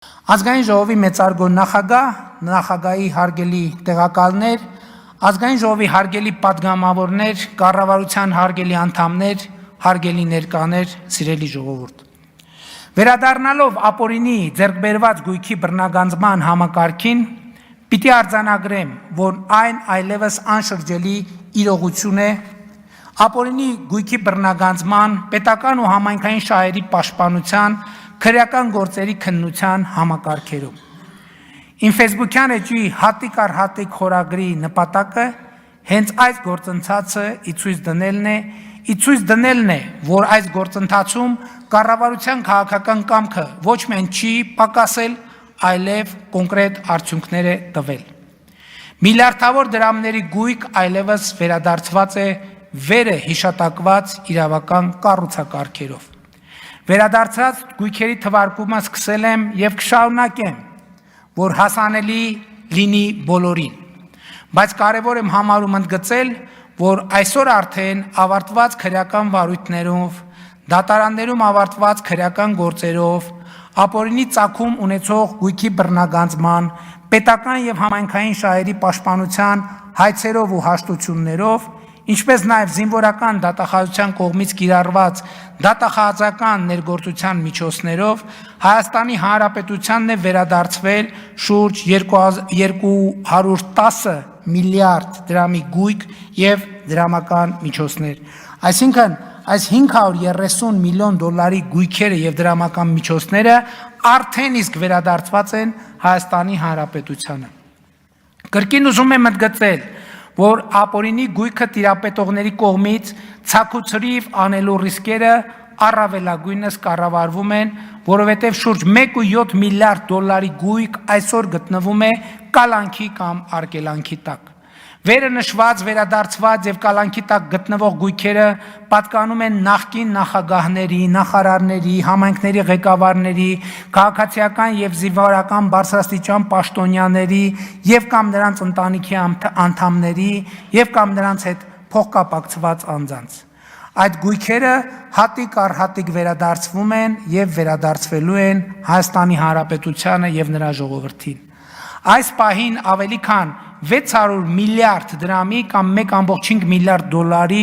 Ազգային ժողովի մեծարգո նախագահի հարգելի տեղակալներ, ազգային ժողովի հարգելի պատգամավորներ, կառավարության հարգելի անդամներ, հարգելի ներկաներ, սիրելի ժողովուրդ։ Վերադառնալով ապօրինի ձեռքբերված գույքի բռնագանձման համակարգին, պիտի արձանագրեմ, որ այն այլևս անշրջելի իրողություն է, ապօրինի գույքի բռնագանձման, պետական ու համայնքային շահերի պաշտպանության, քրեական գործերի քննության համակարգերում։ Իմ Facebook-յան էջի հատիկ առ հատիկ խորագրի նպատակը հենց այս գործընթացը ի ցույց դնելն է, որ այս գործընթացում կառավարության քաղաքական կամքը ոչ միայն չի պակասել, այլև կոնկրետ արդյունքներ է տվել։ Միլիարդավոր դրամների գույք այլևս վերադարձված է վերը հիշատակված իրավական կառուցակարգերով։ Վերադարձած գույքերի թվարկումը սկսել եմ եւ կշարունակեմ, որ հասանելի լինի բոլորին, բայց կարևոր եմ համարում ընդգծել, որ այսօր արդեն ավարտված քրեական վարույթներով, դատարաններում ավարտված քրեական գործերով, ապօրինի ծագում ունեցող գույքի բռնագանձման, պետական եւ համայնքային շահերի պաշտպանության հայցերով ու հաշտություններով, ինչպես նաև զինվորական դատախազության կողմից կիրառված դատախազական ներգործության միջոցներով Հայաստանի Հանրապետությանն է վերադարձվել շուրջ 210 միլիարդ դրամի գույք եւ դրամական միջոցներ։ Այսինքն այս 530 միլիոն դոլարի գույքերը եւ դրամական միջոցները արդեն իսկ վերադարձված են Հայաստանի Հանրապետությանը։ Կրկին ուզում եմ ընդգծել, որ ապօրինի գույքը տիրապետողների կողմից ցաքուցրիվ անելու ռիսկերը առավելագույնս կառավարվում են, որովհետև շուրջ 1.7 միլիարդ դոլարի գույք այսօր գտնվում է կալանքի կամ արգելանքի տակ։ Վերը նշված, վերադարձված եւ կալանքի տակ գտնվող գույքերը պատկանում են նախկին նախագահների, նախարարների, համայնքների ղեկավարների, քաղաքացիական եւ զինվորական բարձրաստիճան պաշտոնյաների եւ կամ նրանց ընտանիքի անդամների եւ կամ նրանց հետ փոխկապակցված անձանց։ Այդ գույքերը հատիկ առ հատիկ վերադարձվում են եւ վերադարձվելու են Հայաստանի Հանրապետությանը եւ նրա ժողովրդին։ Այս պահին ավելի քան 600 միլիարդ դրամի կամ 1.5 միլիարդ դոլարի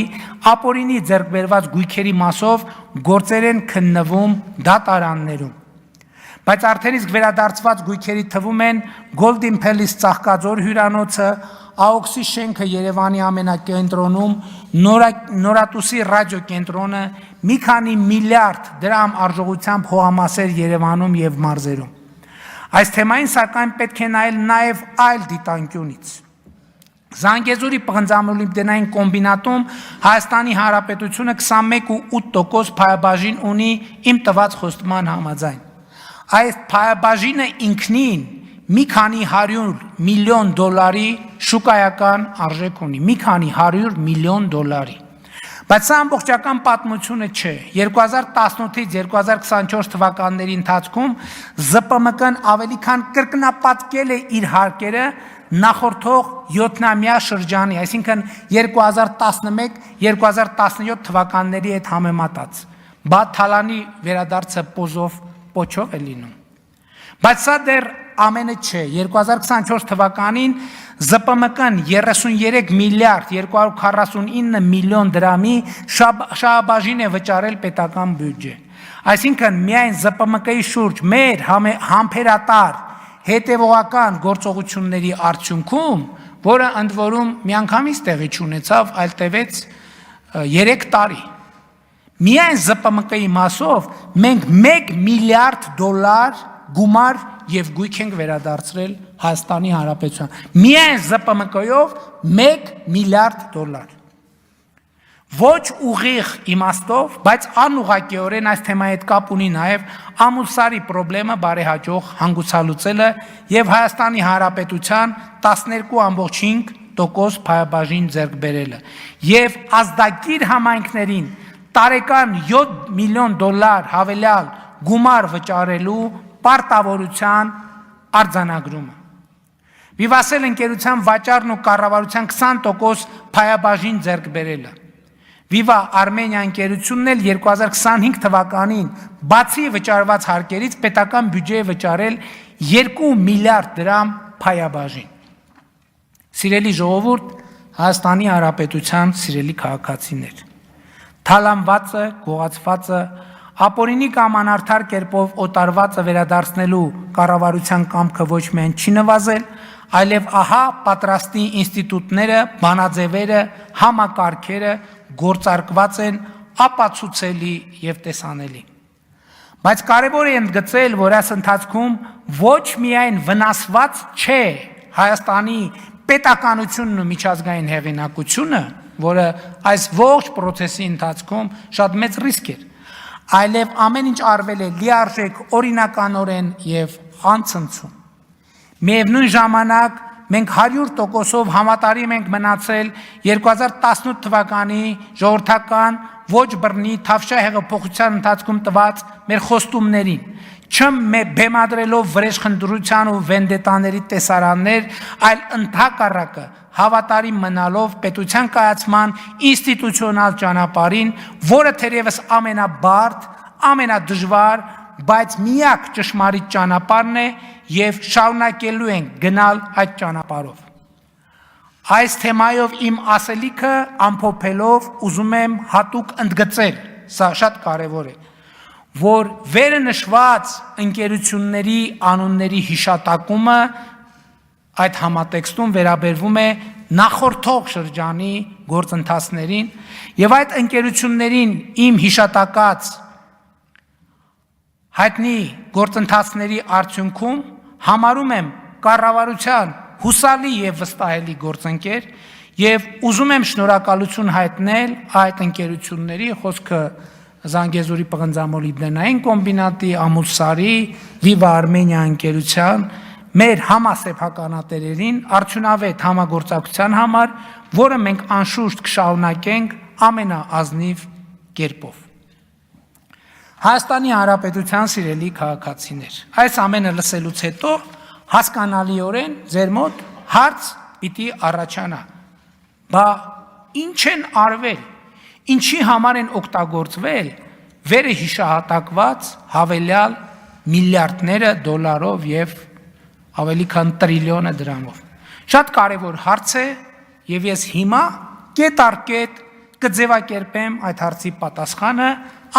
ապօրինի ձեռքբերված գույքերի մասով գործեր են քննվում դատարաններում։ Բայց արդեն իսկ վերադարձված գույքերի թվում են Golden Palace Ծաղկաձոր հյուրանոցը, AOX-ի շենքը Երևանի ամենակենտրոնում, Նորատուսի ռադիոկենտրոնը, մի քանի միլիարդ դրամ արժողությամբ հողամասեր Երևանում եւ մարզերում։ Այս թեմային սակայն պետք է նայել նաև այլ դիտանկյունից։ Զանգեզուրի պղնձամոլիբդենային կոմբինատում Հայաստանի Հանրապետությունը 21.8% փայաբաժին ունի իմ տված խոստման համաձայն։ Այս փայաբաժինը ինքնին մի քանի 100 միլիոն դոլարի շուկայական արժեք ունի, մի քանի 100 միլիոն դոլարի։ Բայց սա ամբողջական պատմությունը չէ։ 2018-ից 2024 թվականների ընթացքում ԶՊՄԿ-ն ավելի քան կրկնապատկել է իր հարկերը նախորդող 7-ամյա շրջանի, այսինքն 2011-2017 թվականների հետ համեմատած։ Բա թալանի վերադարձը պոչով է լինում։ Բայց սա դեռ ամենը չէ։ 2024 թվականին ԶՊՄԿ-ն 33 միլիարդ 249 միլիոն դրամի շահաբաժին է վճարել պետական բյուջե։ Այսինքն միայն ԶՊՄԿ-ի շուրջ մեր համբերատար հետևողական գործողությունների արդյունքում, որը ընդ որում միանգամից տեղի չունեցավ, այլ տևեց 3 տարի։ Միայն ԶՊՄԿ-ի մասով մենք 1 միլիարդ դոլար գումար եւ գույք ենք վերադարձրել Հայաստանի Հանրապետության։ Միայն ԶՊՄԿ-ով 1 միլիարդ դոլար։ Ոչ ուղիղ իմաստով, բայց անուղղակիորեն այս թեմայի հետ կապ ունի նաեւ ամուսարի խնդրը բարեհաջող հանգուցալուծելը եւ Հայաստանի Հանրապետության 12.5% փայաբաժին ձեռք բերելը եւ ազդագիր համայնքներին տարեկան 7 միլիոն դոլար հավելյալ գումար վճարելու պարտավորության արձանագրումը։ Վիվասել ընկերության վաճառն ու կառավարության 20% փայաբաժին ձեռք բերելը։ Viva Armenia ընկերությունն էլ 2025 թվականին բացի վճարված հարկերից պետական բյուջեը վճարել 2 միլիարդ դրամ փայաբաժին։ Սիրելի ժողովուրդ, Հայաստանի Հանրապետության սիրելի քաղաքացիներ, թալանվածը, գողացվածը, ապօրինի կամ անարդար կերպով օտարվածը վերադարձնելու կառավարության կամքը ոչ միայն չի նվազել, այլև ահա պատրաստի ինստիտուտները, բանաձևերը, համակարգերը գործարկված են ապացուցելի եւ տեսանելի։ Բայց կարևոր է ընդգծել, որ այս ընթացքում ոչ միայն վնասված չէ Հայաստանի պետականությունն ու միջազգային հեղինակությունը, որը այս ողջ process-ի ընթացքում շատ մեծ ռիսկ էր, այլև ամեն ինչ արվել է լիարժեք, օրինականորեն եւ անցնցում։ Միևնույն ժամանակ մենք 100%-ով համատարիմ ենք մնացել 2018 թվականի ժողովրդական ոչ բռնի Թավշյա հեղափոխության ընթացքում տված մեր խոստումներին, չբեմադրելով վրեժխնդրության ու վենդետաների տեսարաններ, այլ ընդհակառակը հավատարիմ մնալով պետության կայացման ինստիտուցիոնալ ճանապարհին, որը թերևս ամենաբարդ, ամենադժվար, բայց միակ ճշմարիտ ճանապարհն է եւ շարունակելու ենք գնալ այդ ճանապարհով։ Այս թեմայով իմ ասելիքը ամփոփելով ուզում եմ հատուկ ընդգծել, սա շատ կարևոր է, որ վերը նշված ընկերությունների անունների հիշատակումը այդ համատեքստում վերաբերվում է նախորդող շրջանի գործընթացներին եւ այդ ընկերություններին իմ հիշատակած հայտնի գործընթացների արդյունքում համարում եմ կառավարության հուսալի եւ վստահելի գործընկեր եւ ուզում եմ շնորհակալություն հայտնել այդ ընկերությունների, խոսքը Զանգեզուրի պղնձամոլիբդենային կոմբինատի, Ամուլսարի, Viva Armenia ընկերության, մեր համասեփականատերերին արդյունավետ համագործակցության համար, որը մենք անշուշտ կշարունակենք ամենաազնիվ կերպով։ Հայաստանի Հանրապետության սիրելի քաղաքացիներ, այս ամենը լսելուց հետո հասկանալիորեն ձեր մոտ հարց պիտի առաջանա։ Բա ինչ են արվել, ինչի համար են օգտագործվել վերը հիշահատակված հավելյալ միլիարդները դոլարով եւ ավելի քան տրիլիոնը դրամով։ Շատ կարևոր հարց է եւ ես հիմա կետ առ կետ կձևակերպեմ այդ հարցի պատասխանը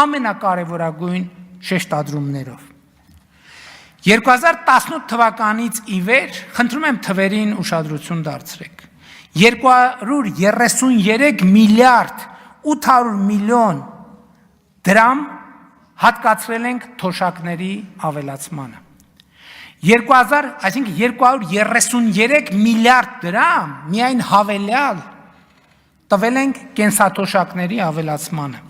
ամենակարևորագույն շեշտադրումներով։ 2018 թվականից ի վեր, խնդրում եմ թվերին ուշադրություն դարձրեք, 233 միլիարդ 800 միլիոն դրամ հատկացրել ենք թոշակների ավելացմանը։ 233 միլիարդ դրամ միայն հավելյալ տվել ենք կենսաթոշակների ավելացմանը։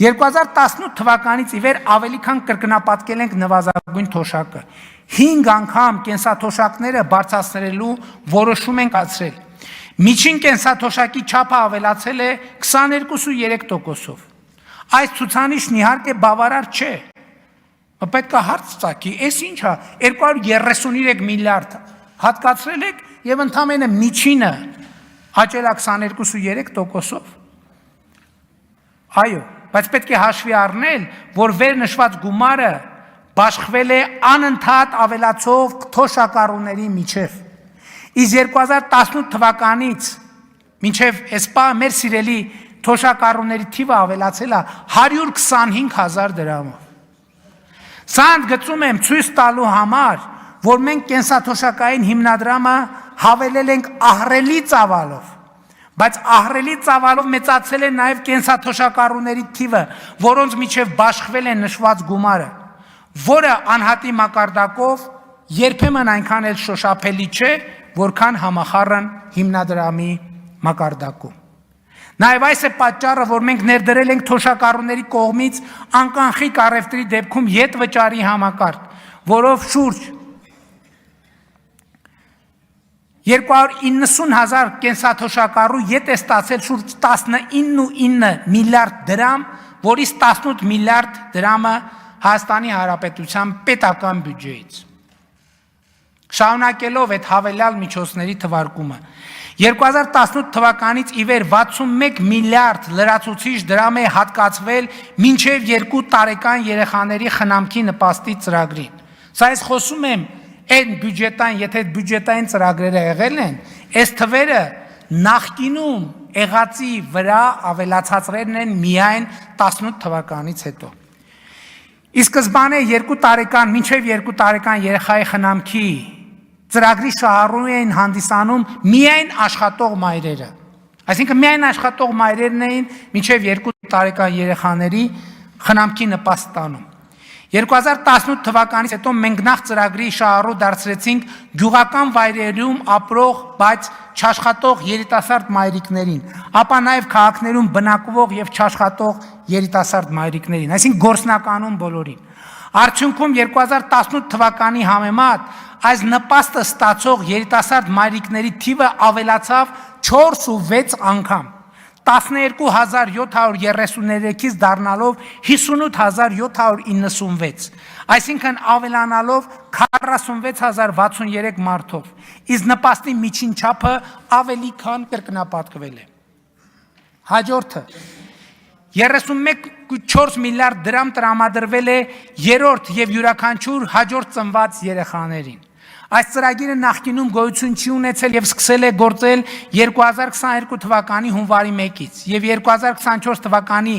2018 թվականից ի վեր ավելի քան կրկնապատկել ենք նվազագույն թոշակը։ 5 անգամ կենսաթոշակները բարձրացնելու որոշում ենք կայացրել։ Միջին կենսաթոշակի չափը ավելացել է 22.3%-ով։ Այս ցուցանիշն իհարկե բավարար չէ։ Պետք է հարց ծագի, այս ինչ է, 233 միլիարդ հատկացրել եք եւ ընդամենը միջինը աճել է 22.3%-ով։ Այո, բայց պետք է հաշվի առնել, որ վեր նշված գումարը բաշխվել է անընդհատ ավելացող թոշակառուների միջև։ Իսկ 2018 թվականից մինչև այսպա մեր սիրելի թոշակառուների թիվը ավելացել է 125,000 դրամով։ Սա ընդգծում եմ ցույց տալու համար, որ մենք կենսաթոշակային հիմնադրամը հավելել ենք ահռելի ծավալով, բայց ահռելի ծավալով մեծացել է նաև կենսաթոշակառուների թիվը, որոնց միջև բաշխվել է նշված գումարը, որը անհատի մակարդակով երբեմն այնքան էլ շոշափելի չէ, որքան համախառն հիմնադրամի մակարդակում։ Նաև այս է պատճառը, որ մենք ներդրել ենք թոշակառուների կողմից անկանխիկ առևտրի դեպքում ետվճարի համակարգ, որով շուրջ 290,000 կենսաթոշակառու ետ է ստացել շուրջ 19.9 միլիարդ դրամ, որից 18 միլիարդ դրամը Հայաստանի Հանրապետության պետական բյուջեից։ շարունակելով այդ հավելյալ միջոցների թվարկումը։ 2018 թվականից ի վեր 61 միլիարդ լրացուցիչ դրամ է հատկացվել մինչև 2 տարեկան երեխաների խնամքի նպաստի ծրագրին։ Սա ես խոսում եմ այն բյուջետային, եթե բյուջետային ծրագրերը եղել են, այս թվերը նախկինում եղածի վրա ավելացածներն են միայն 18 թվականից հետո։ Ի սկզբանե 2 տարեկան, մինչև 2 տարեկան երեխայի խնամքի ծրագրի շահառու էին հանդիսանում միայն աշխատող մայրերը։ Այսինքն միայն աշխատող մայրերն էին մինչև 2 տարեկան երեխաների խնամքի նպաստ տանում։ 2018 թվականից հետո մենք նախ ծրագրի շահառու դարձրեցինք գյուղական վայրերում ապրող, բայց չաշխատող երիտասարդ մայրիկներին, ապա նաև քաղաքներում բնակվող եւ չաշխատող երիտասարդ մայրիկներին, այսինքն գործնականում բոլորին։ Արդյունքում 2018 թվականի համեմատ այս նպաստը ստացող երիտասարդ մայրիկների թիվը ավելացավ 4 ու 6 անգամ, 12733-ից դառնալով 58796, այսինքն ավելանալով 46063 մարդով, իսկ նպաստի միջին չափը ավելի քան կրկնապատկվել է։ Հաջորդը 31.4 միլիարդ դրամ տրամադրվել է երրորդ եւ յուրաքանչյուր հաջորդ ծնված երեխաներին։ Այս ծրագիրը նախկինում գոյություն չի ունեցել եւ սկսել է գործել 2022 թվականի հունվարի 1-ից եւ 2024 թվականի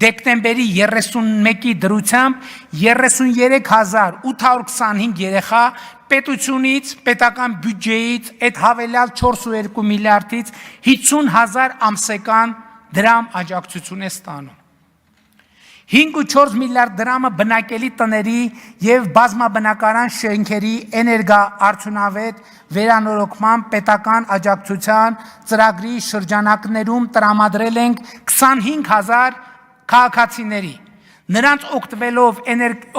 դեկտեմբերի 31-ի դրությամբ 33825 երեխա պետությունից, պետական բյուջեից, այդ հավելյալ 4.2 միլիարդից 50000 ամսական դրամ աջակցություն է ստանում։ 5.4 միլիարդ դրամը բնակելի տների եւ բազմաբնակարան շենքերի էներգաարդյունավետ վերանորոգման պետական աջակցության ծրագրի շրջանակներում տրամադրել ենք 25000 քաղաքացիների, նրանց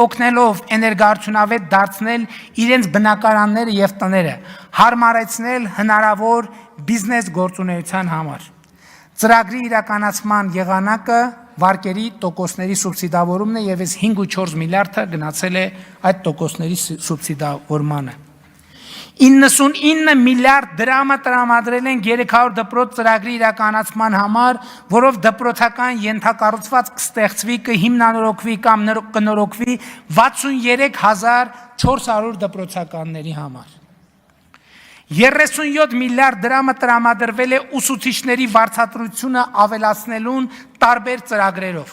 օգնելով էներգաարդյունավետ դարձնել իրենց բնակարանները եւ տները, հարմարեցնել հնարավոր բիզնես գործունեության համար։ Ծրագրի իրականացման եղանակը վարկերի տոկոսների սուբսիդավորումն է եւ այս 5.4 միլիարդը գնացել է այդ տոկոսների սուբսիդավորմանը։ 99 միլիարդ դրամը տրամադրել են 300 դպրոց ծրագրի իրականացման համար, որով դպրոցական ենթակառուցվածք կստեղծվի, կհիմնանորոգվի կամ կնորոգվի 63400 դպրոցականների համար։ 37 միլիարդ դրամը տրամադրվել է ուսուցիչների վարձատրությունը ավելացնելուն տարբեր ծրագրերով։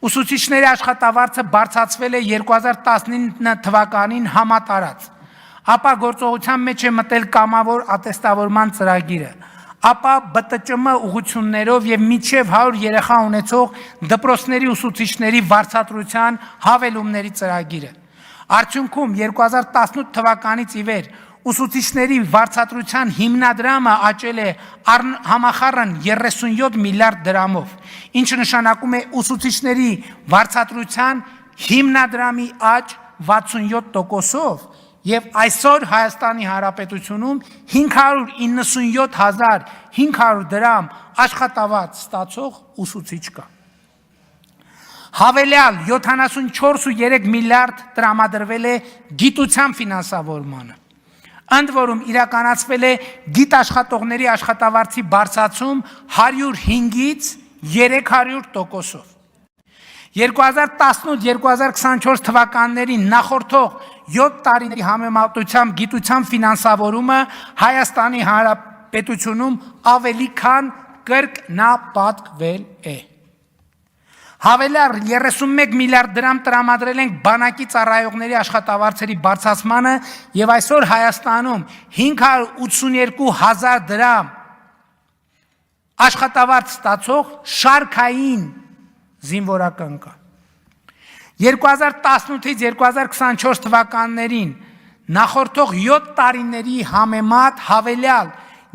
Ուսուցիչների աշխատավարձը բարձրացվել է 2019 թվականին համատարած, ապա գործողության մեջ է մտել կամավոր ատեստավորման ծրագիրը, ապա ԲՏՃՄ ուղղություններով եւ մինչև 100 երեխա ունեցող դպրոցների ուսուցիչների վարձատրության հավելումների ծրագիրը։ Արդյունքում 2018 թվականից ի վեր ուսուցիչների վարձատրության հիմնադրամը աճել է համախառն 37 միլիարդ դրամով, ինչը նշանակում է ուսուցիչների վարձատրության հիմնադրամի աճ 67%-ով եւ այսօր Հայաստանի Հանրապետությունում 597500 դրամ աշխատավարձ ստացող ուսուցիչ կա։ Հավելյալ 74.3 միլիարդ տրամադրվել է գիտության ֆինանսավորմանը։ Ընդ որում իրականացվել է գիտաշխատողների աշխատավարձի բարձրացում 105-ից 300%-ով։ 2018-2024 թվականներին նախորդող 7 տարիների համեմատությամբ գիտության ֆինանսավորումը Հայաստանի Հանրապետությունում ավելի քան կրկնապատկվել է։ Հավելյալ 31 միլիարդ դրամ տրամադրել ենք բանակի ծառայողների աշխատավարձերի բարձրացմանը եւ այսօր Հայաստանում 582,000 դրամ աշխատավարձ ստացող շարքային զինվորական կա։ 2018-ից 2024 թվականներին նախորդող 7 տարիների համեմատ հավելյալ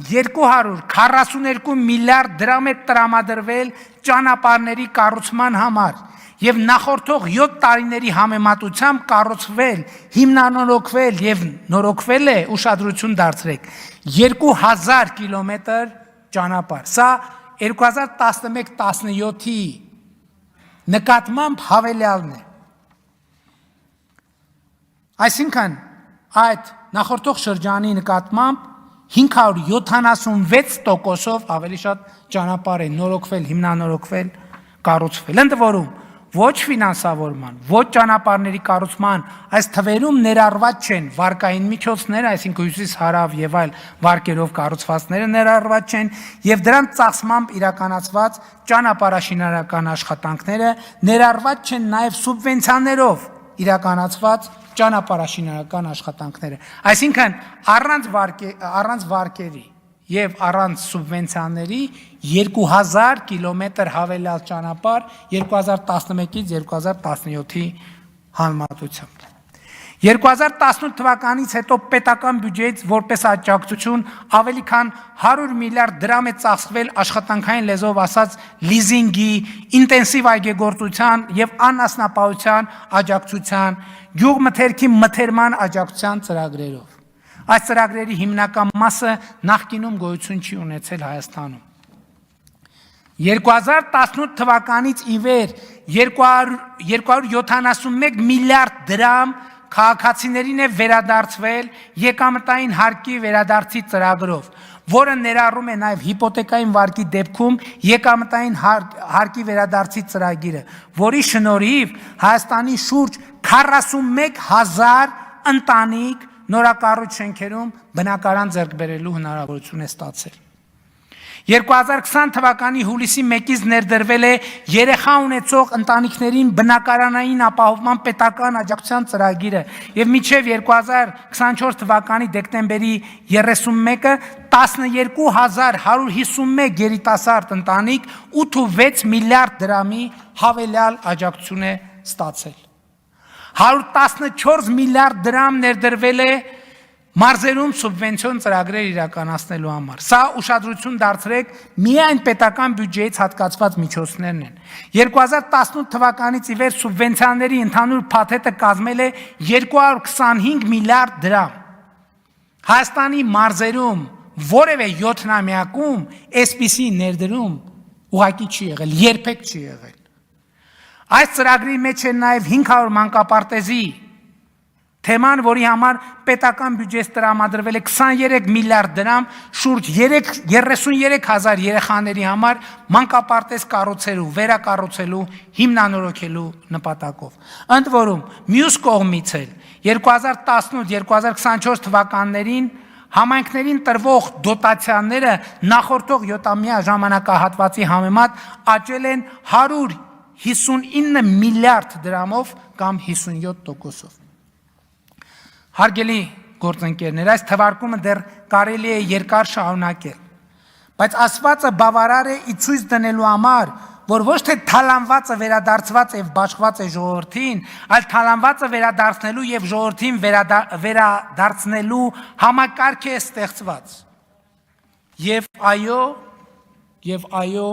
242 միլիարդ դրամ է տրամադրվել ճանապարհների կառուցման համար եւ նախորդող 7 տարիների համեմատությամբ կառուցվել, հիմնանորոգվել եւ նորոգվել է, ուշադրություն դարձրեք, 2000 կիլոմետր ճանապարհ։ Սա 2011-17-ի նկատմամբ հավելյալն է։ Այսինքն այդ նախորդող շրջանի նկատմամբ 576%-ով ավելի շատ ճանապարհ է նորոգվել, հիմնանորոգվել, կառուցվել։ Ընդ որում ոչ ֆինանսավորման, ոչ ճանապարհների կառուցման այս թվերում ներառված չեն վարկային միջոցները, այսինքն հյուսիս հարավ եւ այլ վարկերով կառուցվածքները ներառված չեն եւ դրանց ծախսմամբ իրականացված ճանապարհաշինարարական աշխատանքները ներառված չեն նաեւ սուբվենցիաներով իրականացված ճանապարհաշինարարական աշխատանքները։ Այսինքն առանց վարկերի եւ առանց սուբվենցիաների 2000 կիլոմետր հավելյալ ճանապարհ 2011-ից 2017-ի համեմատությամբ։ 2018 թվականից հետո պետական բյուջեից որպես աջակցություն ավելի քան 100 միլիարդ դրամ է ծախսվել աշխատանքային լեզվով ասած լիզինգի, ինտենսիվ այգեգործության եւ անասնապահության աջակցության, գյուղմթերքի մթերման աջակցության ծրագրերով։ Այս ծրագրերի հիմնական մասը նախկինում գոյություն չի ունեցել Հայաստանում։ 2018 թվականից ի վեր 271 միլիարդ դրամ քաղաքացիներին է վերադարձվել եկամտային հարկի վերադարձի ծրագրով, որը ներառում է նաև հիպոթեկային վարկի դեպքում եկամտային հարկի վերադարձի ծրագիրը, որի շնորհիվ Հայաստանի շուրջ 41,000 ընտանիք նորակառույց շենքերում բնակարան ձեռք բերելու հնարավորություն է ստացել։ 2020 թվականի հուլիսի 1-ից ներդրվել է երեխա ունեցող ընտանիքներին բնակարանային ապահովման պետական աջակցության ծրագիրը եւ մինչեւ 2024 թվականի դեկտեմբերի 31-ը 12151 երիտասարդ ընտանիք 8.6 միլիարդ դրամի հավելյալ աջակցություն է ստացել։ 114 միլիարդ դրամ ներդրվել է մարզերում սուբվենցիոն ծրագրեր իրականացնելու համար։ Սա ուշադրություն դարձրեք միայն պետական բյուջեից հատկացված միջոցներն են։ 2018 թվականից ի վեր սուբվենցիաների ընդհանուր փաթեթը կազմել է 225 միլիարդ դրամ։ Հայաստանի մարզերում որևէ 7-ամյակում այսպիսի ներդրում ուղղակի չի եղել, երբեք չի եղել։ Այս ծրագրի մեջ է նաև 500 մանկապարտեզի թեման, որի համար պետական բյուջեից տրամադրվել է 23 միլիարդ դրամ, շուրջ 33,000 երեխաների համար մանկապարտեզ կառուցելու, վերակառուցելու, հիմնանորոգելու նպատակով։ Ընդ որում, մյուս կողմից էլ 2018-2024 թվականներին համայնքներին տրվող դոտացիաները նախորդող 7-ամյա ժամանակահատվածի համեմատ աճել են 159 միլիարդ դրամով կամ 57%-ով։ Հարգելի գործընկերներ, այս թվարկումը դեռ կարելի է երկար շարունակել, բայց ասվածը բավարար է ի ցույց դնելու համար, որ ոչ թե թալանվածը վերադարձված եւ բաշխված է ժողովրդին, այլ թալանվածը վերադարձնելու եւ ժողովրդին վերադարձնելու համակարգ է ստեղծված։ Եվ այո,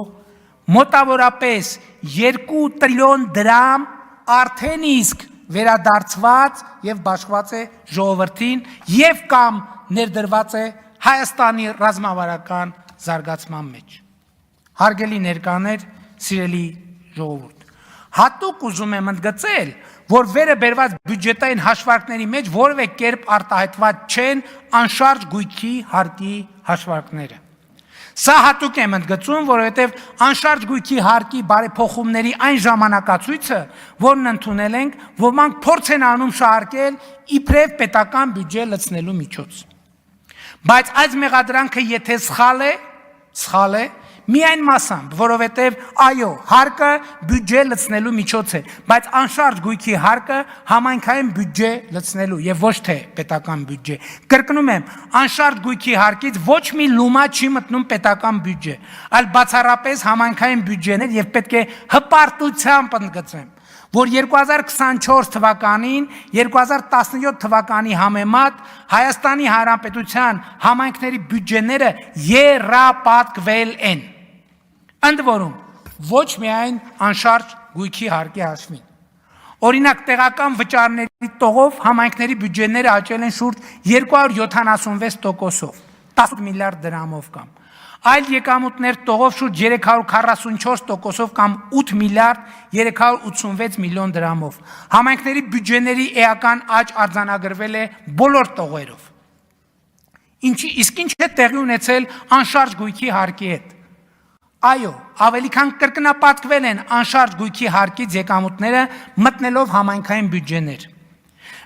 մոտավորապես 2 տրիլիոն դրամ արդեն իսկ վերադարձված եւ բաշխված է ժողովրդին եւ կամ ներդրված է Հայաստանի ռազմավարական զարգացման մեջ։ Հարգելի ներկաներ, սիրելի ժողովուրդ, հատուկ ուզում եմ ընդգծել, որ վերը բերված բյուջետային հաշվարկների մեջ որևէ կերպ արտահայտված չեն անշարժ գույքի հարկի հաշվարկները։ Սա հատուկ եմ ընդգծում, որովհետև անշարժ գույքի հարկի բարեփոխումների այն ժամանակացույցը, որն ընդունել ենք, ոմանք փորձ են անում շահարկել իբրև պետական բյուջե լցնելու միջոց։ Բայց այս մեղադրանքը եթե սխալ է, միայն մասամբ, որովհետև այո, հարկը բյուջե լցնելու միջոց է, բայց անշարժ գույքի հարկը համայնքային բյուջե լցնելու եւ ոչ թե պետական բյուջե։ Կրկնում եմ, անշարժ գույքի հարկից ոչ մի լումա չի մտնում պետական բյուջե, այլ բացառապես համայնքային բյուջեներ եւ պետք է հպարտությամբ ընդգծեմ, որ 2024 թվականին 2017 թվականի համեմատ Հայաստանի Հանրապետության համայնքների բյուջեները եռապատկվել են։ Ընդ որում, ոչ միայն անշարժ գույքի հարկի հաշվին։ Օրինակ, տեղական վճարների տողով համայնքների բյուջեները աճել են շուրջ 276%-ով, 10 միլիարդ դրամով կամ։ Այլ եկամուտներ տողով շուրջ 344%-ով կամ 8 միլիարդ 386 միլիոն դրամով։ Համայնքների բյուջեների էական աճ արձանագրվել է բոլոր տողերով։ Իսկ ինչ է տեղի ունեցել անշարժ գույքի հարկի հետ։ Այո, ավելի քան կրկնապատկվել են անշարժ գույքի հարկից եկամուտները մտնելով համայնքային բյուջեներ։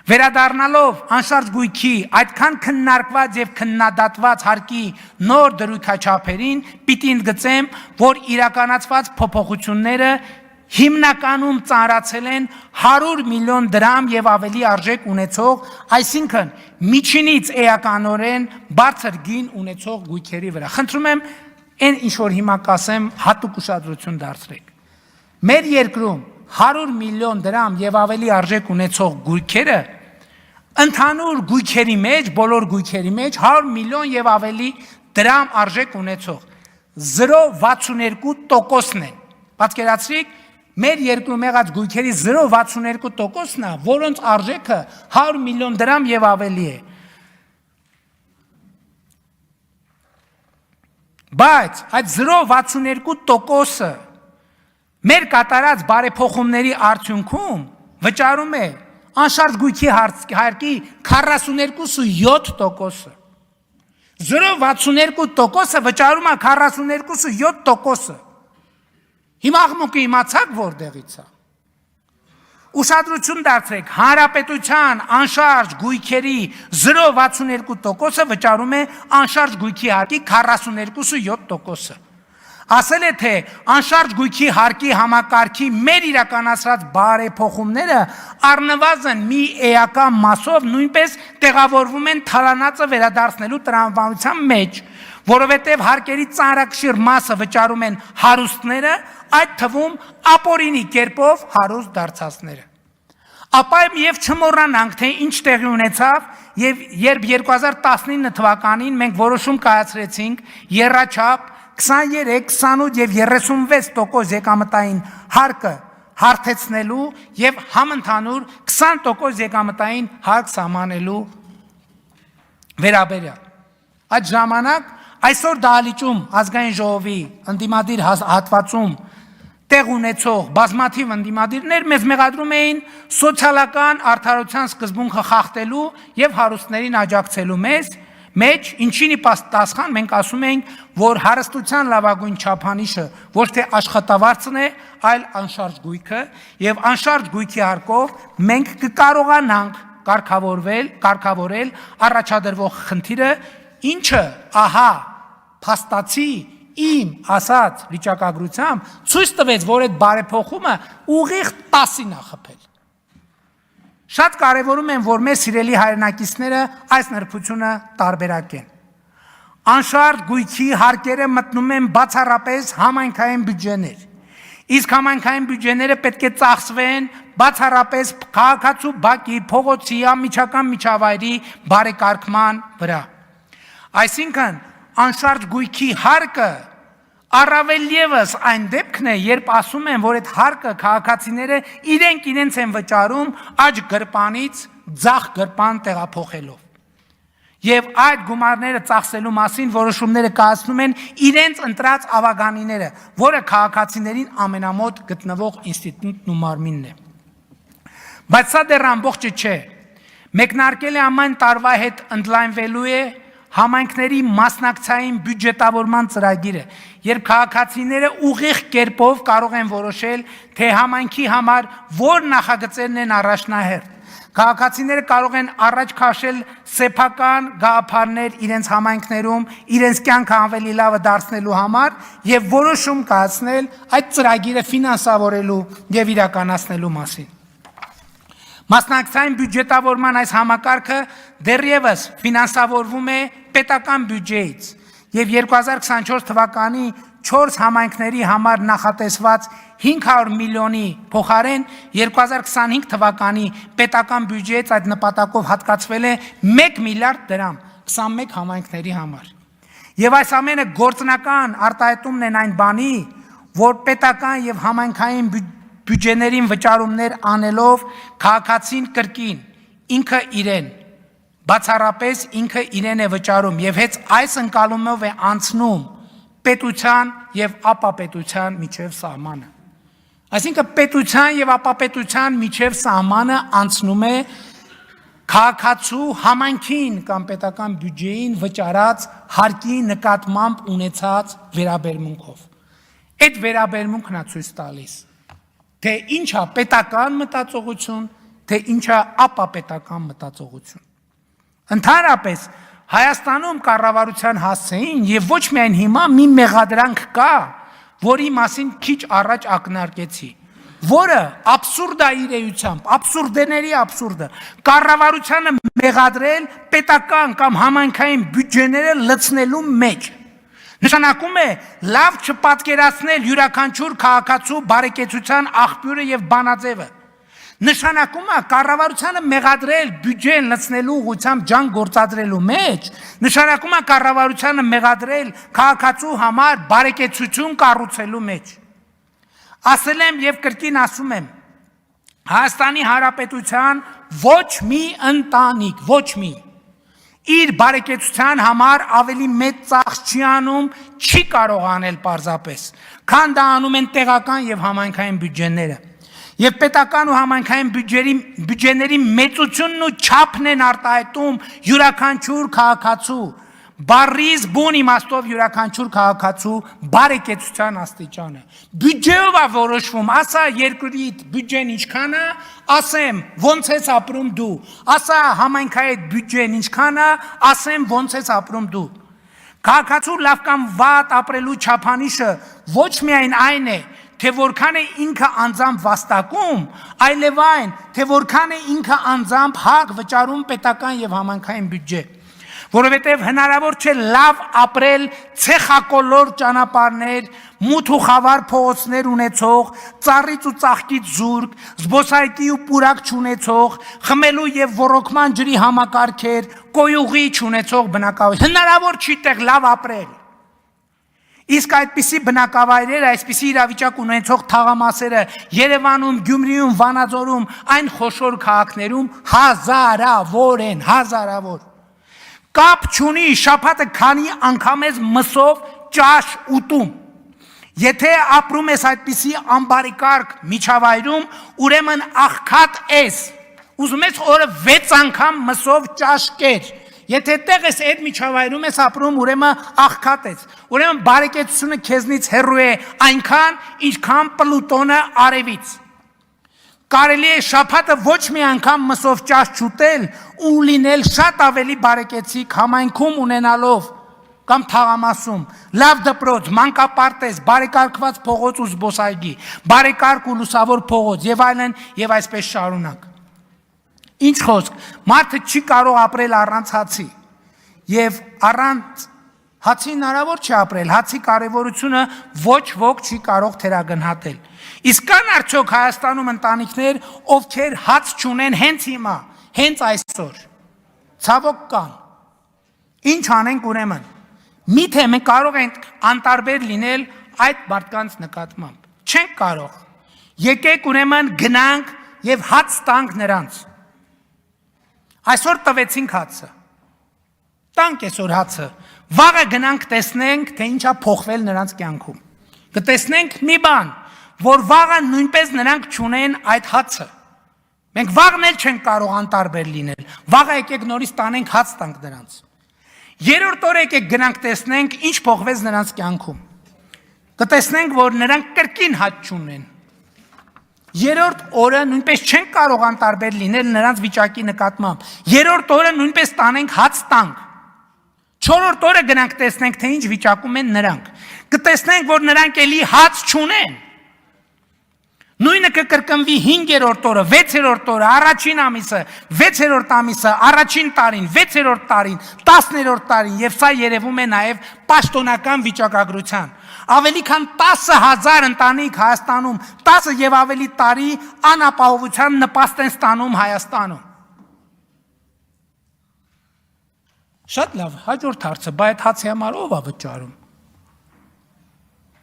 Վերադառնալով անշարժ գույքի այդքան քննարկված եւ քննադատված հարկի նոր դրույքաչափերին, պիտի ընդգծեմ, որ իրականացված փոփոխությունները հիմնականում ծանրացել են 100 միլիոն դրամ եւ ավելի արժեք ունեցող, այսինքն միջինից էականորեն բարձր գին ունեցող գույքերի վրա։ Խնդրում եմ, այն ինչ որ հիմա կասեմ, հատուկ ուշադրություն դարձրեք։ Մեր երկրում 100 միլիոն դրամ եւ ավելի արժեք ունեցող գույքերը ընդհանուր գույքերի մեջ, բոլոր գույքերի մեջ 100 միլիոն եւ ավելի դրամ արժեք ունեցող 0.62%-ն են։ Պատկերացրեք, մեր երկրում եղած գույքերի 0.62%-ն է, որոնց արժեքը 100 միլիոն դրամ եւ ավելի է։ Բայց այդ 0.62%-ը մեր կատարած բարեփոխումների արդյունքում վճարում է անշարժ գույքի հարկի 42.7%-ը։ 0.62%-ը վճարում է 42.7%-ը։ Հիմա աղմուկը իմացաք որտեղից է։ Ուշադրություն դարձրեք, հանրապետության անշարժ գույքերի 0.62%-ը վճարում է անշարժ գույքի հարկի 42.7%-ը։ Ասել է, թե անշարժ գույքի հարկի համակարգի մեր իրականացրած բարեփոխումները առնվազն մի էական մասով նույնպես տեղավորվում են թալանածը վերադարձնելու տրամաբանության մեջ, որովհետև հարկերի ծանրակշիռ մասը վճարում են հարուստները, այդ թվում ապօրինի կերպով հարուստ դարձածները։ Ապա եւ չմոռանանք, թե ինչ տեղի ունեցավ, եւ երբ 2019 թվականին մենք որոշում կայացրեցինք եռաչափ 23, 28 եւ 36% եկամտային հարկը հարթեցնելու եւ համընդհանուր 20% եկամտային հարկ սահմանելու վերաբերյալ։ Այդ ժամանակ այսօր դահլիճում ազգային ժողովի ընդդիմադիր հատվածում տեղ ունեցող բազմաթիվ ընդդիմադիրներ մեզ մեղադրում էին սոցիալական արդարության սկզբունքը խախտելու եւ հարուստներին աջակցելու մեջ, ինչին ի պատասխան մենք ասում ենք, որ հարստության լավագույն չափանիշը ոչ թե աշխատավարձն է, այլ անշարժ գույքը, եւ անշարժ գույքի հարկով մենք կկարողանանք կարգավորել առաջադրվող խնդիրը, ինչը ահա փաստացի իմ ասած վիճակագրությամբ ցույց տվեց, որ այդ բարեփոխումը ուղիղ 10-ին է խփել։ Շատ կարևորում եմ, որ մեր սիրելի հայրենակիցները այս նրբությունը տարբերակեն։ Անշարժ գույքի հարկերը մտնում են բացառապես համայնքային բյուջեներ, իսկ համայնքային բյուջեները պետք է ծախսվեն բացառապես քաղաքացու բակի, փողոցի, անմիջական միջավայրի բարեկարգման վրա։ Այսինքն անշարժ գույքի հարկը առավել ևս այն դեպքն է, երբ ասում են, որ այդ հարկը քաղաքացիները իրենց են վճարում աջ գրպանից ձախ գրպան տեղափոխելով։ Եվ այդ գումարները ծախսելու մասին որոշումները կայացնում են իրենց ընտրած ավագանիները, որը քաղաքացիներին ամենամոտ գտնվող ինստիտուտն ու մարմինն է։ Բայց սա դեռ ամբողջը չէ։ Մեկնարկել է ամեն տարվա հետ ընդլայնվելու է համայնքների մասնակցային բյուջետավորման ծրագիրը, երբ քաղաքացիները ուղիղ կերպով կարող են որոշել, թե համայնքի համար որ նախագծերն են առաջնահերթ։ Քաղաքացիները կարող են առաջ քաշել սեփական գաղափարներ իրենց համայնքներում, իրենց կյանքը ավելի լավը դարձնելու համար եւ որոշում կայացնել այդ ծրագիրը ֆինանսավորելու եւ իրականացնելու մասին։ Մասնակցային բյուջետավորման այս համակարգը դեռևս ֆինանսավորվում է պետական բյուջեից եւ 2024 թվականի 4 համայնքների համար նախատեսված 500 միլիոնի փոխարեն 2025 թվականի պետական բյուջեից այդ նպատակով հատկացվել է 1 միլիարդ դրամ 21 համայնքների համար։ Եվ այս ամենը գործնական արտահայտումն են այն բանի, որ պետական եւ համայնքային բյուջեներին վճարումներ անելով քաղաքացին կրկին ինքը իրեն բացառապես ինքը իրեն է վճարում եւ հենց այս ընկալումով է անցնում պետության եւ ապապետության միջև սահմանը։ Այսինքն պետության եւ ապապետության միջև սահմանը անցնում է քաղաքացու համայնքին կամ պետական բյուջեին վճարած հարկի նկատմամբ ունեցած վերաբերմունքով։ Այդ վերաբերմունքն է ցույց տալիս, թե ինչա պետական մտածողություն, թե ինչա ապապետական մտածողություն։ Ընդհանրապես Հայաստանում կառավարության հասցեին եւ ոչ միայն հիմա մի մեղադրանք կա, որի մասին քիչ առաջ ակնարկեցի, որը աբսուրդ է իր էությամբ, աբսուրդների աբսուրդը, կառավարությանը մեղադրել պետական կամ համայնքային բյուջեները լցնելու մեջ։ Նշանակում է լավ չպատկերացնել յուրաքանչյուր քաղաքացու բարեկեցության աղբյուրը եւ բանաձևը։ Նշանակում է կառավարությանը մեղադրել բյուջեն լցնելու ուղղությամբ ջան գործադրելու մեջ, նշանակում է կառավարությանը մեղադրել քաղաքացու համար բարեկեցություն կառուցելու մեջ։ Ասել եմ եւ կրկին ասում եմ, Հայաստանի Հանրապետության ոչ մի ընտանիք, ոչ մի իր բարեկեցության համար ավելի մեծ ծախս չի անում, չի կարող անել պարզապես, քան դա անում են տեղական եւ համայնքային բյուջեները։ Եվ պետական ու համայնքային բյուջեների մեծությունն ու չափն են արտահայտում յուրաքանչյուր քաղաքացու, բառից բուն իմաստով յուրաքանչյուր քաղաքացու բարեկեցության աստիճանը։ Բյուջեով է որոշվում, ասա երկրի բյուջեն ինչքան է, ասեմ ոնց ես ապրում դու, ասա համայնքային բյուջեն ինչքան է, ասեմ ոնց ես ապրում դու։ Քաղաքացու լավ կամ վատ ապրելու չափանիշը ոչ միայն այն է, թե որքան է ինքը անձամբ վաստակում, այլև այն, թե որքան է ինքը անձամբ հակ վճարում պետական եւ համայնքային բյուջե, որովհետեւ հնարավոր չէ լավ ապրել ցեխակոլոր ճանապարհներ, մութ ու խավար փողոցներ ունեցող, ծառից ու ծաղկից զուրկ, զբոսայգի ու պուրակ չունեցող, խմելու եւ ոռոգման ջրի համակարգեր, կոյուղի չունեցող բնակավայր։ Հնարավոր չի տեղ լավ ապրել։ Իսկ այդպիսի բնակավայրերը, այսպիսի իրավիճակ ունեցող թաղամասերը Երևանում, Գյումրիում, Վանաձորում, այն խոշոր քաղաքներում հազարավոր են, հազարավոր։ Կապ չունի շաբաթը քանի անգամ ես մսով ճաշ ուտում։ Եթե ապրում ես այդպիսի ամբարիկարգ միջավայրում, ուրեմն աղքատ ես։ Ուզում ես օրը 6 անգամ մսով ճաշ կեր։ Եթե տեղ ես այդ միջավայրում ես ապրում, ուրեմն աղքատ ես։ Ուրեմն բարեկեցությունը քեզնից հեռու է այնքան, ինչքան Պլուտոնը արևից։ Կարելի է շաբաթը ոչ մի անգամ մսով ճաշ չուտել ու լինել շատ ավելի բարեկեցիկ համայնքում ունենալով կամ թաղամասում, լավ դպրոց, մանկապարտեզ, բարեկարգված փողոց ու զբոսայգի, բարեկարգ ու լուսավոր փողոց եւ այլն եւ այսպես շարունակ։ Ինչ խոսք, մարդը չի կարող ապրել առանց հացի եւ առանց հացի հնարավոր չի ապրել, հացի կարևորությունը ոչ ոք չի կարող թերագնահատել։ Իսկ կան արդյոք Հայաստանում ընտանիքներ, ովքեր հաց չունեն հենց հիմա, հենց այսօր։ Ցավոք կան։ Ինչ անենք ուրեմն։ Միթե մենք կարող ենք անտարբեր լինել այդ մարդկանց նկատմամբ։ Չենք կարող։ Եկեք ուրեմն գնանք եւ հաց տանք նրանց։ Այսօր տվեցինք հացը։ Տանք այսօր հացը։ Վաղը գնանք տեսնենք, թե ինչա փոխվել նրանց կյանքում։ Կտեսնենք մի բան, որ վաղը նույնպես նրանք չունեն այդ հացը։ Մենք վաղն էլ չենք կարող անտարբեր լինել։ Վաղը եկեք նորից տանենք հաց տանք նրանց։ Երրորդ օրը եկեք գնանք տեսնենք, ինչ փոխվեց նրանց կյանքում։ Կտեսնենք, որ նրանք կրկին հաց չունեն։ Երրորդ օրը նույնպես չենք կարող անտարբեր լինել նրանց վիճակի նկատմամբ։ Երրորդ օրը նույնպես տանենք հաց տանք։ Չորրորդ օրը գնանք տեսնենք, թե ինչ վիճակում են նրանք։ Կտեսնենք, որ նրանք էլի հաց չունեն։ Նույնը կկրկնվի 5-րդ օրը, 6-րդ օրը, առաջին ամիսը, 6-րդ ամիսը, առաջին տարին, 6-րդ տարին, 10-րդ տարին, եւ սա երևում է նաեւ պաշտոնական վիճակագրության։ Ավելի քան 10,000 ընտանիք Հայաստանում, 10 եւ ավելի տարի անապահովության նպաստ են ստանում Հայաստանում։ Շատ լավ, հաջորդ հարցը, բայց այդ հացի համար ով է վճարում։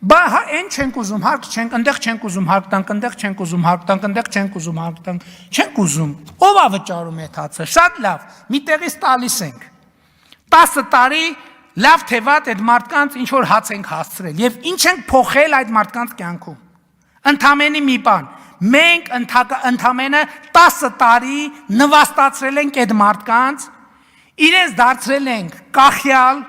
Բա այն չենք ուզում, հարկ չենք, ընդեղ չենք ուզում հարկ տանք, ընդեղ չենք ուզում հարկ տանք, ընդեղ չենք ուզում հարկ տանք, չենք ուզում։ Ով է վճարում այդ հացը։ Շատ լավ, մի տեղից տալիս ենք։ 10 տարի լավ թե վատ այդ մարդկանց ինչ որ հաց ենք հասցրել եւ ինչ ենք փոխել այդ մարդկանց կյանքում։ Ընդամենի մի բան, մենք ընդամենը 10 տարի նվաստացրել ենք այդ մարդկանց, իրենց դարձրել ենք կախյալ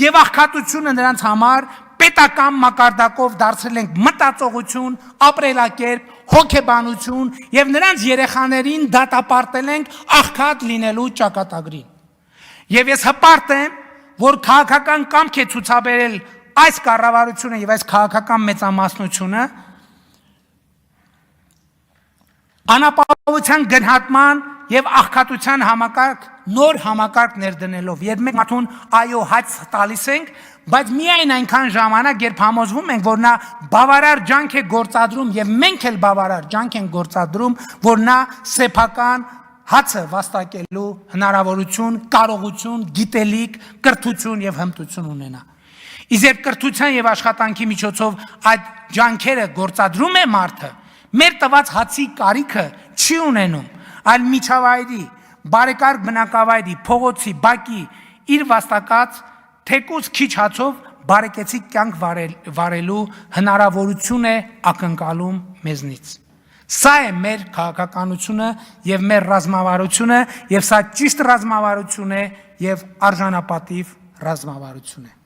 եւ աղքատությունը նրանց համար պետական մակարդակով դարձրել ենք մտածողություն, ապրելակերպ, հոգեբանություն եւ նրանց երեխաներին դատապարտել ենք աղքատ լինելու ճակատագրին։ Եվ ես հպարտ եմ, որ քաղաքական կամք է ցուցաբերել այս կառավարությունը եւ այս քաղաքական մեծամասնությունը անապահովության գնահատման եւ աղքատության համակարգ նոր համակարգ ներդնելով եւ մենք մարդուն այո հաց տալիս ենք, բայց միայն այնքան ժամանակ երբ համոզվում ենք, որ նա բավարար ջանք է գործադրում եւ մենք էլ բավարար ջանք ենք գործադրում, որ նա սեփական հացը վաստակելու հնարավորություն, կարողություն, գիտելիք, կրթություն եւ հմտություն ունենա։ Իսկ երբ կրթության եւ աշխատանքի միջոցով այդ ջանքերը գործադրում է մարդը, մեր տված հացի կարիքը չի ունենում, այլ միջավայրի, բարեկարգ բնակավայրի, փողոցի, բակի իր վաստակած թեկուզ քիչ հացով բարեկեցիկ կյանք վարելու հնարավորություն է ակնկալում մեզնից։ Սա է մեր քաղաքականությունը եւ մեր ռազմավարությունը եւ սա ճիշտ ռազմավարություն է եւ արժանապատիվ ռազմավարություն է։